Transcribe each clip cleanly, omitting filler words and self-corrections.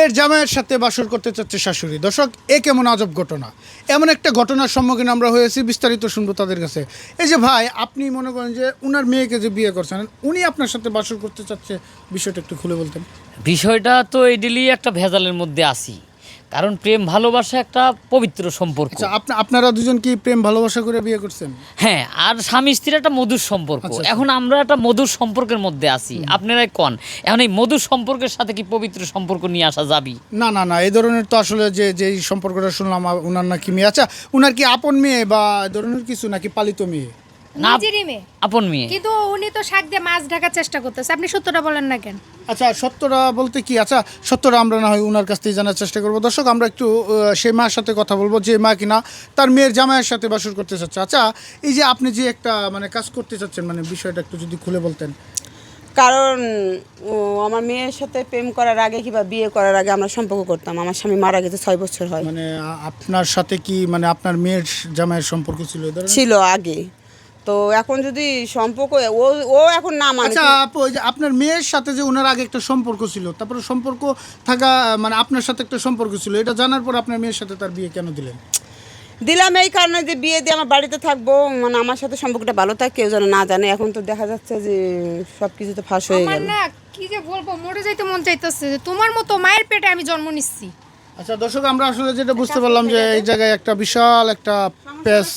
এর জামাইয়ের সাথে বাসর করতে চাচ্ছে শাশুড়ি। দর্শক, এ কেমন আজব ঘটনা! এমন একটা ঘটনার সম্মুখীন আমরা হয়েছি, বিস্তারিত শুনবো তাদের কাছে। এই যে ভাই, আপনি মনে করেন যে উনার মেয়েকে যে বিয়ে করছেন, উনি আপনার সাথে বাসর করতে চাচ্ছে, বিষয়টা একটু খুলে বলতেন। বিষয়টা তো এডিলি একটা ভেজালের মধ্যে আসি, কারণ প্রেম ভালোবাসা একটা পবিত্র সম্পর্ক। আচ্ছা, আপনারা দুজন কি প্রেম ভালোবাসা করে বিয়ে করছেন? হ্যাঁ, আর স্বামী স্ত্রীর একটা মধুর সম্পর্ক। আচ্ছা। এখন আমরা একটা মধুর সম্পর্কের মধ্যে আছি, আপনারাই কন এখন এই মধুর সম্পর্কের সাথে কি পবিত্র সম্পর্ক নিয়ে আসা যাবি? না না না, এই ধরনের তো আসলে যে সম্পর্কটা শুনলাম, উনার নাকি মেয়ে। আচ্ছা, উনার কি আপন মেয়ে বা এই ধরনের কিছু, নাকি পালিত মেয়ে? না, নিজেরই মেয়ে, আপন মেয়ে। কিন্তু উনি তো শাক দিয়ে মাছ ঢাকার চেষ্টা করতেছে। আপনি সত্যটা বলেন না কেন? আচ্ছা, সত্যটা বলতে কি? আচ্ছা, সত্যটা আমরা না হয় উনার কাছ থেকে জানার চেষ্টা করবো। দর্শক, আমরা একটু সেই মার সাথে কথা বলবো, যে মা কিনা তার মেয়ের জামাইয়ের সাথে বাসর করতে চাচ্ছে। আচ্ছা, এই যে আপনি যে একটা কাজ করতে চাচ্ছেন, বিষয়টা একটু যদি খুলে বলতেন। কারণ আমার মেয়ের সাথে প্রেম করার আগে কিংবা বিয়ে করার আগে আমরা সম্পর্ক করতাম। আমার স্বামী মারা গেছে 6 বছর হয়। আপনার সাথে কি আপনার মেয়ের জামাইয়ের সম্পর্ক ছিল? ছিল আগে, তো এখন যদি সম্পর্ক ও এখন না মানে। আচ্ছা আপু, ওই যে আপনার মেয়ের সাথে যে ওনার আগে একটা সম্পর্ক ছিল, তারপরে সম্পর্ক থাকা আপনার সাথে একটা সম্পর্ক ছিল, এটা জানার পর আপনার মেয়ের সাথে তার বিয়ে কেন দিলেন? দিলাম এই কারণে যে বিয়ে দিয়ে আমার বাড়িতে থাকবো, আমার সাথে সম্পর্কটা ভালো থাকে, কেউ যেন না জানে। এখন তো দেখা যাচ্ছে যে সব কিছু তো ফাঁস হয়ে আমার গেল। না কি যে বলবো, মরে যাইতে মন চাইতেছে যে তোমার মতো মায়ের পেটে আমি জন্ম নিচ্ছি। আচ্ছা দর্শক, আমরা আসলে যেটা বুঝতে পারলাম যে এই জায়গায় একটা বিশাল একটা পেস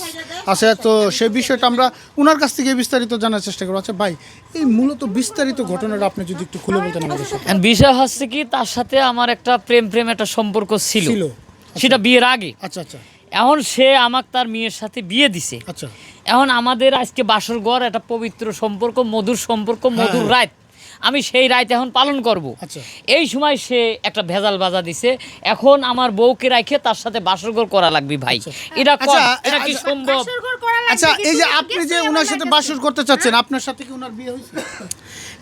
আছে, তো সেই বিষয়টা আমরা ওনার কাছ থেকে বিস্তারিত জানার চেষ্টা করবো। আচ্ছা ভাই, এই মূলত বিস্তারিত ঘটনাটা আপনি যদি একটু খুলে বলতেন আমাদের সাথে। এখন বিষয় হচ্ছে কি, তার সাথে আমার একটা প্রেম একটা সম্পর্ক ছিল, সেটা বিয়ের আগে। আচ্ছা আচ্ছা। এখন সে আমাকে তার মেয়ের সাথে বিয়ে দিছে। আচ্ছা, এখন আমাদের আজকে বাসর ঘর, একটা পবিত্র সম্পর্ক, মধুর সম্পর্ক, মধুর রাত। আমি সেই রাত এখন পালন করব। আচ্ছা। এই সময় সে একটা ভেজাল বাজা দিছে, এখন আমার বউকে রাখে তার সাথে বাসর ঘর করা লাগবে ভাই। এটা এটা কি সম্ভব? বাসরঘর করা লাগবে আচ্ছা, কি? এই যে তুমি আপনি যে গেছো ওনার আমার সাথে কাছে? বাসর করতে চাচ্ছেন, আপনার সাথে কি ওনার বিয়ে হয়েছে?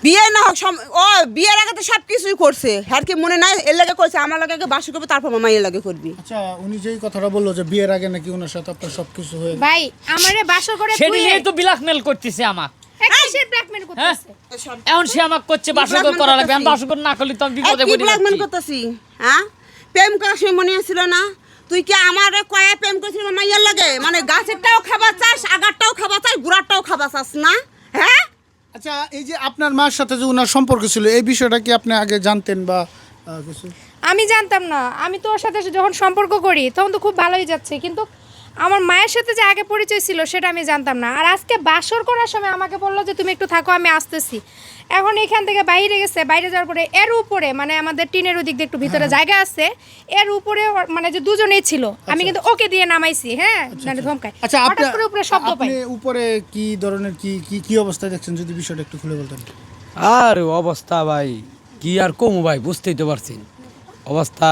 বিয়ে না হোক, ও বিয়ের আগে তো সব কিছুই করছে। আর কি মনে নাই এর লাগে করছে, আমার লাগে বাসি করবে, তারপর মামা এর লাগে করবি। আচ্ছা, উনি যেই কথাটা বললো যে বিয়ের আগে নাকি ওনার সাথে আপনার সবকিছু হয়ে গেছে। ভাই, আমারে বাসর করে সেটা নিয়ে তো ব্ল্যাকমেল করতেছে আমাকে। কিসের ব্ল্যাকমেল করতেছে? এখন সে আমাকে করছে বাসর ঘর করা লাগবে, আমি বাসর ঘর না করলে তো আমি বিপদে পড়ে ব্ল্যাকমেল যাচ্ছি। করতেছি? হ্যাঁ, প্রেম করার সময় মনে ছিল না? তুই কি আমার কয়া প্রেম করছিস মাইয়ার লাগে? গাছেরটাও খাবার চাস, আগারটাও খাবার চাস, গুড়ারটাও খাবার চাস না? হ্যাঁ। আচ্ছা, এই যে আপনার মার সাথে যে ওনার সম্পর্ক ছিল, এই বিষয়টা কি আপনি আগে জানতেন বা কিছু? আমি জানতাম না। আমি তো ওর সাথে যখন সম্পর্ক করি তখন তো খুব ভালোই যাচ্ছে, কিন্তু আমার মায়ের সাথে যে আগে পরিচয় ছিল সেটা আমি জানতাম না। আর আজকে বাসর করার সময় আমাকে বললো যে তুমি একটু থাকো, আমি আসতেছি। এখন এখান থেকে বাইরে গেছে, বাইরে যাওয়ার পরে এর উপরে আমাদের টিনের ওদিক দিয়ে একটু ভিতরে জায়গা আছে, এর উপরে যে দুজনেই ছিল, আমি কিন্তু ওকে দিয়ে নামাইছি। হ্যাঁ, ধমকায়। আচ্ছা, হঠাৎ করে উপরে শব্দ পাই। আপনি উপরে কি ধরনের কি অবস্থায় দেখছেন, যদি বিষয়টা একটু খুলে বলতেন। আর অবস্থা ভাই কি আর কমু ভাই, বুঝতেই তো পারছেন অবস্থা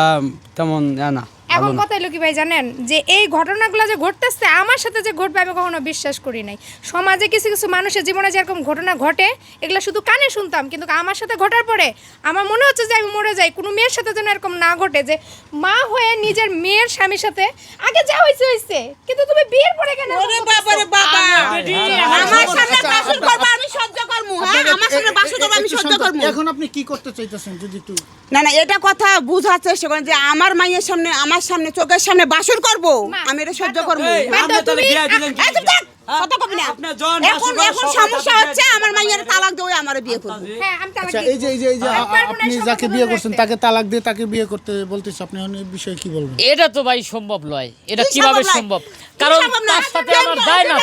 তেমন না। এখন কথা হলো কি ভাই জানেন, যে এই ঘটনাগুলো যে ঘটতেছে আমার সাথে যে ঘটবে আমি কখনো বিশ্বাস করি নাই। সমাজে কিছু কিছু মানুষের জীবনে যেরকম ঘটনা ঘটে, এগুলো শুধু কানে শুনতাম, কিন্তু আমার সাথে ঘটার পরে আমার মনে হচ্ছে যে আমি মরে যাই। কোনো মেয়ের সাথে যেন এরকম না ঘটে, যে মা হয়ে নিজের মেয়ের স্বামীর সাথে আগে যা হয়েছে, কিন্তু তুমি বিয়ের পরে কেন? ওরে বাবা রে বাবা, আমার সামনে বাসর করবে আমি সহ্য করব। হ্যাঁ, আমার সামনে বাসর করবে আমি সহ্য করব। এখন আপনি কি করতে চাইতেছেন যদি একটু? না না, এটা কথা বুঝার চেষ্টা করেন যে আমার মায়ের সামনে, আমার সামনে, চোখের সামনে বাসর করব, আমি এটা সহ্য করব। কথা কবি না। এখন সমস্যা হচ্ছে আমার মায়ের তালাক দিয়ে আমার বিয়ে করব। হ্যাঁ, আমি তালাক আচ্ছা, দিয়ে এই যে আপনি যাকে বিয়ে করছেন তাকে তালাক দিয়ে তাকে বিয়ে করতে বলতেছে, আপনি এই বিষয়ে কি বলবেন? এটা তো ভাই সম্ভব নয়। এটা কিভাবে সম্ভব? কারণ তার সাথে আমার যায় না।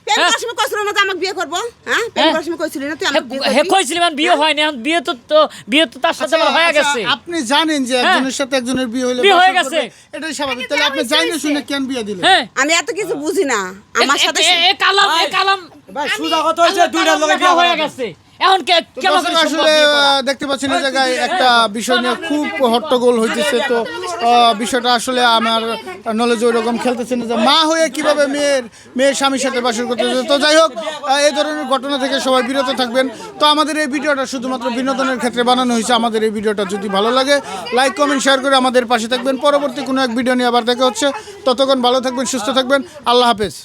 প্রেম করার সময় কইছিল না যে আমাকে বিয়ে করব? হ্যাঁ, প্রেম করার সময় কইছিল না তুই আমাকে বিয়ে করবি? হে কইছিলাম বিয়ে হয়নি, এখন বিয়ে তো তার সাথে আমার হয়ে গেছে। আপনি জানেন যে একজনের সাথে একজনের বিয়ে হলে বিয়ে হয়ে বাসর গেছে। করবে, এটাই স্বাভাবিক। তাহলে আপনি জানেন শুনে কেন বিয়ে দিলেন? হ্যাঁ, আমি এত কিছু বুঝি না। আমার সাথে এ কালাম ভাই সুজা কত হয়েছে, দুইটার লগে বিয়ে হয়ে গেছে। এখন কেন দর্শক, আসলে দেখতে পাচ্ছেন এই জায়গায় একটা বিষয় নিয়ে খুব হট্টগোল হইতেছে। তো বিষয়টা আসলে আমার নলেজ ওই রকম খেলতেছে না যে মা হয়ে কিভাবে মেয়ের স্বামীর সাথে বাসর করতেছে। তো যাই হোক, এই ধরনের ঘটনা থেকে সবাই বিরত থাকবেন। তো আমাদের এই ভিডিওটা শুধুমাত্র বিনোদনের ক্ষেত্রে বানানো হয়েছে। আমাদের এই ভিডিওটা যদি ভালো লাগে, লাইক কমেন্ট শেয়ার করে আমাদের পাশে থাকবেন। পরবর্তী কোনো এক ভিডিও নিয়ে আবার দেখা হচ্ছে। ততক্ষণ ভালো থাকবেন, সুস্থ থাকবেন। আল্লাহ হাফেজ।